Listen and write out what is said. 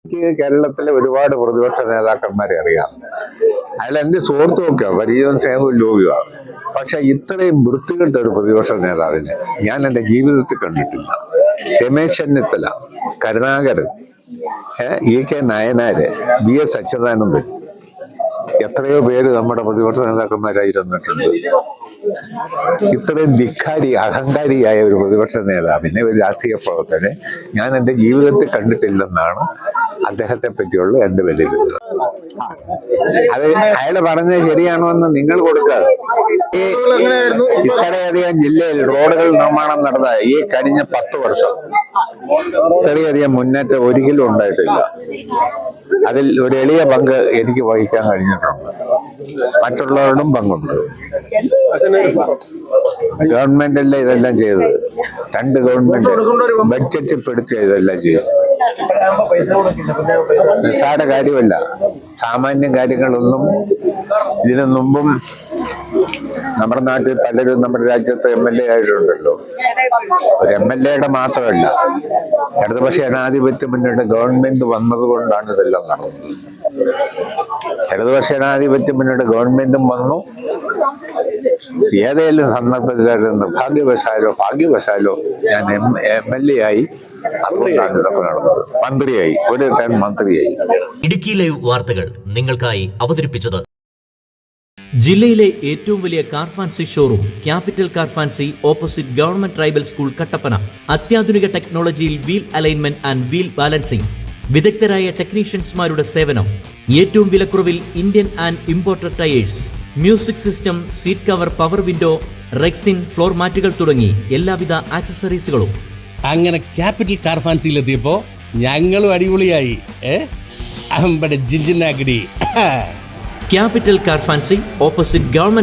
എനിക്ക് കേരളത്തിലെ ഒരുപാട് പ്രതിപക്ഷ നേതാക്കന്മാരെ അറിയാം. അയാൾ എൻ്റെ സുഹൃത്തുമൊക്കെ പരിചയവും സ്നേഹവും ലോകമാണ്. പക്ഷെ ഇത്രയും വൃത്തികെട്ട ഒരു പ്രതിപക്ഷ നേതാവിനെ ഞാൻ എൻ്റെ ജീവിതത്തിൽ കണ്ടിട്ടില്ല. രമേശ് ചെന്നിത്തല, കരുണാകരൻ, EK നായനാര്, VS അച്യുതാനന്ദൻ, എത്രയോ പേര് നമ്മുടെ പ്രതിപക്ഷ നേതാക്കന്മാരായിരുന്നിട്ടുണ്ട്. ഇത്രയും ധിക്കാരി അഹങ്കാരിയായ ഒരു പ്രതിപക്ഷ നേതാവിനെ, ഒരു രാഷ്ട്രീയ പ്രവർത്തനെ ഞാൻ എൻ്റെ ജീവിതത്തിൽ കണ്ടിട്ടില്ലെന്നാണ് അദ്ദേഹത്തെ പറ്റിയുള്ള എൻ്റെ വിലയിരുത്തൽ. അത് അയാൾ പറഞ്ഞത് ശരിയാണോ എന്ന് നിങ്ങൾ കൊടുക്കുക. ഈ ഇത്രയധികം ജില്ലയിൽ റോഡുകൾ നിർമ്മാണം നടന്ന ഈ കഴിഞ്ഞ 10 വർഷം ഇത്രയധികം മുന്നേറ്റം ഒരിക്കലും ഉണ്ടായിട്ടില്ല. അതിൽ ഒരു എളിയ പങ്ക് എനിക്ക് വഹിക്കാൻ കഴിഞ്ഞിട്ടുണ്ട്. മറ്റുള്ളവരോടും പങ്കുണ്ട്. ഗവൺമെന്റല്ലേ ഇതെല്ലാം ചെയ്തത്. 2 ഗവൺമെന്റ് ബഡ്ജറ്റ് പെടുത്തിയ ഇതെല്ലാം ചെയ്തത്. നിസ്സാര കാര്യമല്ല. സാമാന്യ കാര്യങ്ങളൊന്നും ഇതിനു മുമ്പും നമ്മുടെ നാട്ടിൽ പലരും നമ്മുടെ രാജ്യത്ത് MLA ആയിട്ടുണ്ടല്ലോ. ഒരു MLA-യുടെ മാത്രമല്ല, ഇടതുപക്ഷ ജനാധിപത്യ മുന്നണിയുടെ ഗവൺമെന്റ് വന്നതുകൊണ്ടാണ് ഇതെല്ലാം നടന്നത്. ഇടതുപക്ഷ ജനാധിപത്യ മുന്നണിയുടെ ഗവൺമെന്റും വന്നു. ഏതെങ്കിലും സന്ദർഭത്തിലായിരുന്നു ഭാഗ്യവശാലോ ഞാൻ MLA ആയി. അതുകൊണ്ടാണ് ഇതൊക്കെ നടന്നത്. മന്ത്രിയായി, ഒരു ടൈം മന്ത്രിയായി. ഇടുക്കി ലൈവ് വാർത്തകൾ നിങ്ങൾക്കായി അവതരിപ്പിച്ചത് ജില്ലയിലെ ഏറ്റവും വലിയ car fancy showroom Capital Car Fancy, opposite government tribal school, Kattappana. അത്യാധുനിക ടെക്നോളജിയിൽ wheel alignment and wheel balancing, വിദഗ്ധരായ ടെക്നീഷ്യൻസ്മാരുടെ സേവനം, ഏറ്റവും വിലക്കുറവിൽ Indian and imported tyres, music system, seat cover, power window, rexine, floor മാറ്റുകൾ തുടങ്ങി എല്ലാവിധ ആക്സസറീസുകളും. അങ്ങനെ ക്യാപിറ്റൽ കാർ ഫാൻസിയിലെത്തിയപ്പോ ഞങ്ങളും അടിപൊളിയായി. അമ്പടെ ജിഞ്ചിനാക്കടി. Capital Car Fancy, opposite government